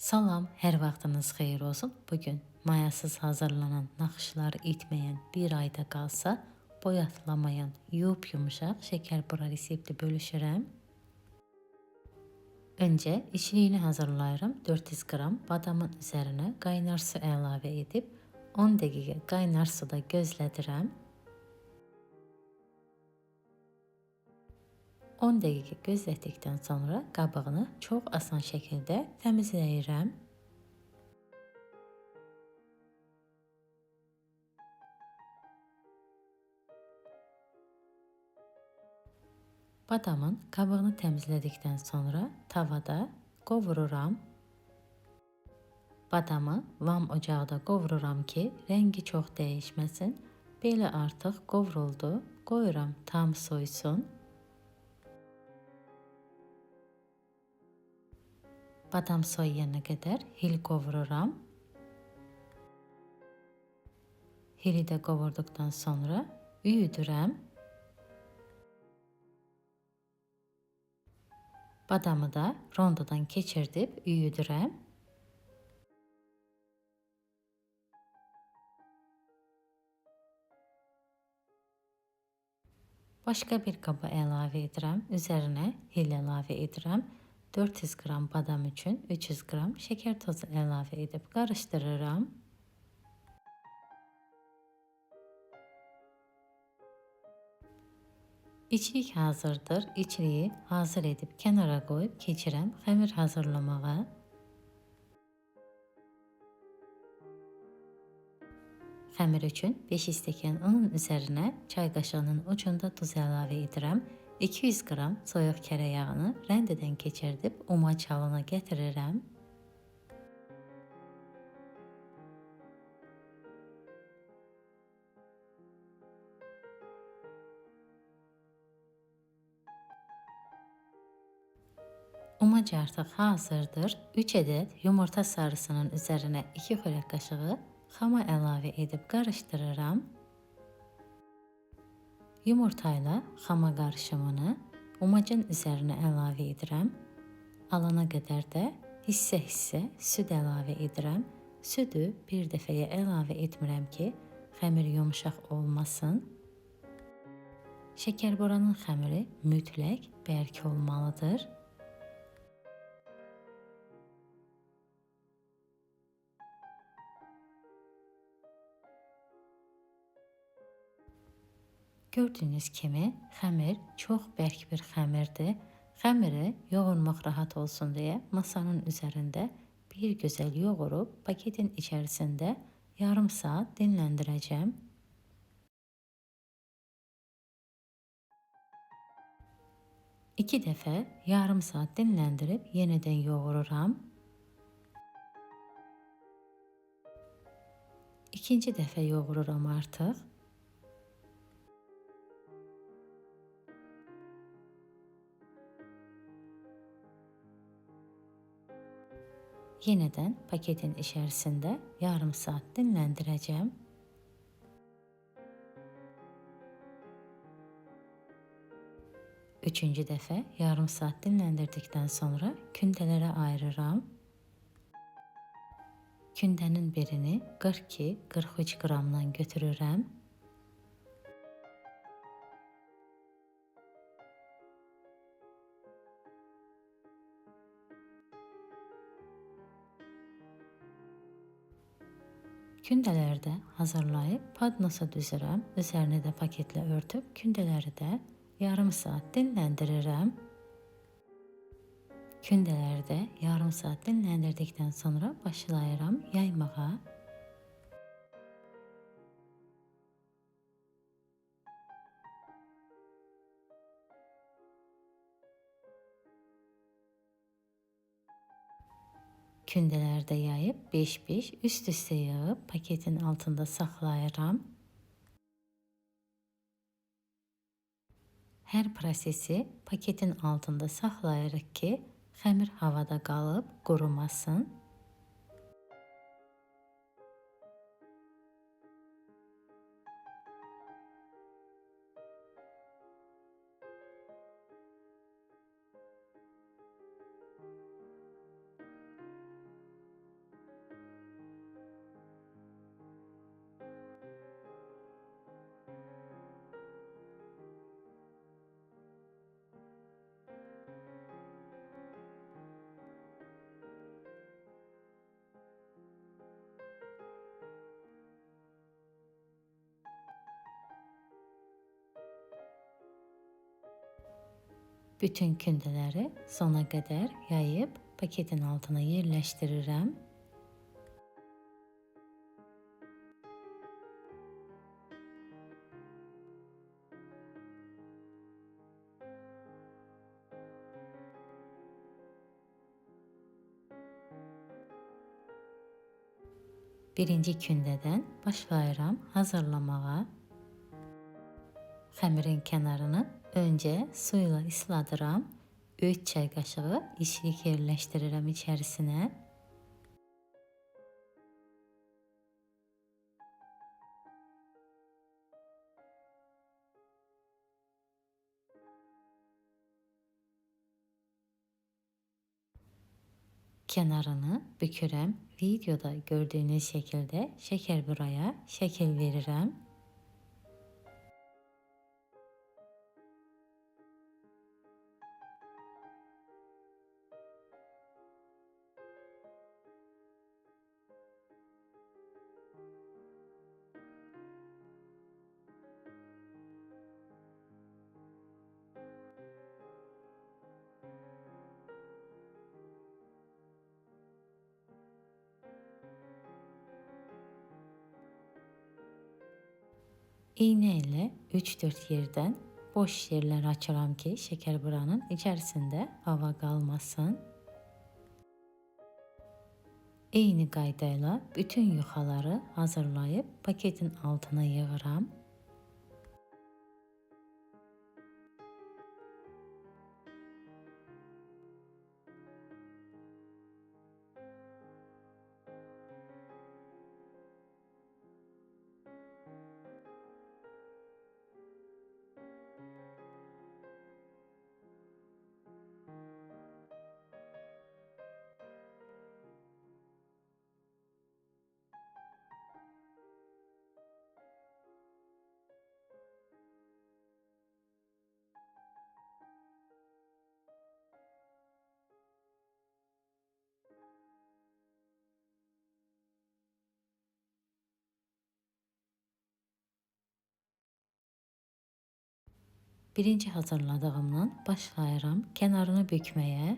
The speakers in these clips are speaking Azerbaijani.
Salam, hər vaxtınız xeyir olsun. Bugün mayasız hazırlanan, naxışları itməyən, bir ayda qalsa boyatlamayan, yumuşaq şəkər bura resepti bölüşürəm. Öncə içliyini hazırlayıram. 400 qram badamın üzərinə qaynar su əlavə edib 10 dəqiqə qaynar suda gözlədirəm. 10 dəqiqə gözlətdikdən sonra qabığını çox asan şəkildə təmizləyirəm. Badamın qabığını təmizlədikdən sonra tavada qovururam. Badamı vam ocaqda qovururam ki, rəngi çox dəyişməsin. Belə artıq qovruldu. Qoyuram tam soysun. Badam soyuyana qədər hil qovururam. Hili də qovurduqdan sonra üyüdürəm. Badamı da rondodan keçirdib üyüdürəm. Başqa bir qaba əlavə edirəm. Üzərinə hil əlavə edirəm. 400 qram badam üçün 300 qram şəkər tozu əlavə edib qarışdırıram. İçlik hazırdır. İçliyi hazır edib kənara qoyub keçirəm xəmir hazırlamağa. Xəmir üçün 5 stəkan unun üzərinə çay qaşığının ucunda duz əlavə edirəm. 200 qram soyuq kərə yağını rəndədən keçirdib umac halına gətirirəm. Umac artıq hazırdır. 3 ədəd yumurta sarısının üzərinə 2 xörək qaşığı xama əlavə edib qarışdırıram. Yumurta ilə xama qarışımını umacın üzərinə əlavə edirəm. Alana qədər də hissə-hissə süd əlavə edirəm. Südü bir dəfəyə əlavə etmirəm ki, xəmir yumuşaq olmasın. Şəkərboranın xəmiri mütləq bərk olmalıdır. Gördüyünüz kimi xəmir çox bərk bir xəmirdir. Xəmiri yoğurmaq rahat olsun deyə masanın üzərində bir gözəl yoğurub paketin içərisində yarım saat dinləndirəcəm. İki dəfə yarım saat dinləndirib yenidən yoğururam. İkinci dəfə yoğururam artıq. Yenidən paketin içərisində yarım saat dinləndirəcəm. Üçüncü dəfə yarım saat dinləndirdikdən sonra kündələrə ayırıram. Kündənin birini 42-43 qramdan götürürəm. Kündələri də hazırlayıb padnosa düzürəm. Üzərini də paketlə örtüb kündələri də yarım saat dinləndirirəm. Kündələri də yarım saat dinləndirdikdən sonra başlayıram yaymağa. Kündələrdə yayıb 5-5 üst-üstə yığıb paketin altında saxlayıram. Hər prosesi paketin altında saxlayırıq ki, xəmir havada qalıb qurumasın. Bütün kündələri sona qədər yayıb paketin altına yerləşdirirəm. Birinci kündədən başlayıram hazırlamağa. Xəmirin kənarını öncə su ilə isladıram. 3 çay qaşığı içlik yerləşdirirəm içərisinə. Kənarını bükürəm. Videoda gördüyünüz şəkildə şəkər buraya şəkil verirəm. İğnə ilə 3-4 yerdən boş yerlər açıram ki, şəkər buranın içərisində hava qalmasın. Eyni qaydayla bütün yuxaları hazırlayıb paketin altına yığıram. Birinci hazırladığımdan başlayıram kənarını bükməyə.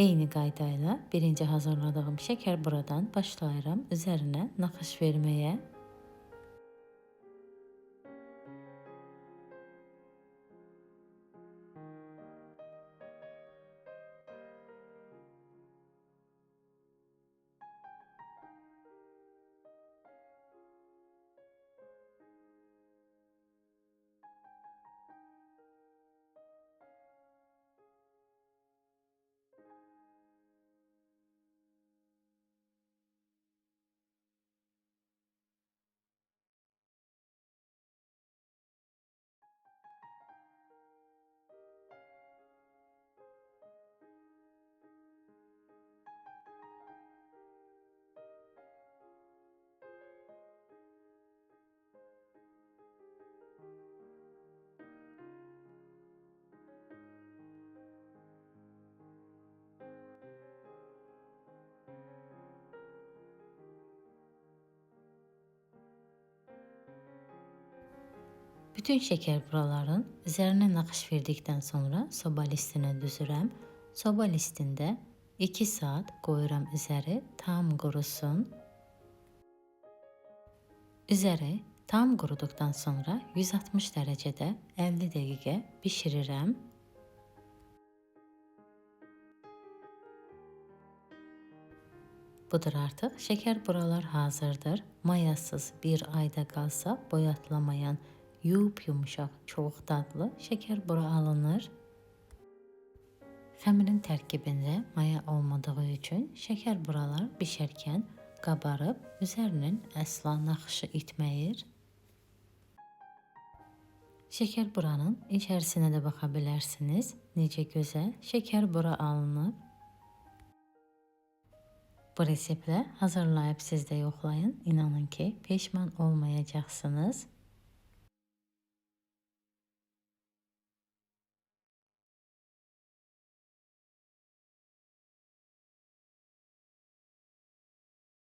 Eyni qaydayla birinci hazırladığım şəkər buradan başlayıram üzərinə naxış verməyə. Bütün şəkər buraların üzərinə naxış verdikdən sonra soba listinə düzürəm. Soba listində 2 saat qoyuram üzəri tam qurusun. Üzəri tam quruduqdan sonra 160 dərəcədə 50 dəqiqə bişirirəm. Budur artıq. Şəkər buralar hazırdır. Mayasız bir ayda qalsa boyatlamayan, yumuşaq, çox dadlı şəkər bura alınır. Xəmirin tərkibində maya olmadığı üçün şəkər buralar bişərkən qabarıb, üzərinin əsla naxışı itməyir. Şəkər buranın içərisinə də baxa bilərsiniz. Necə gözəl şəkər bura alınıb. Bu reseptlə hazırlayıb siz də yoxlayın. İnanın ki, peşman olmayacaqsınız.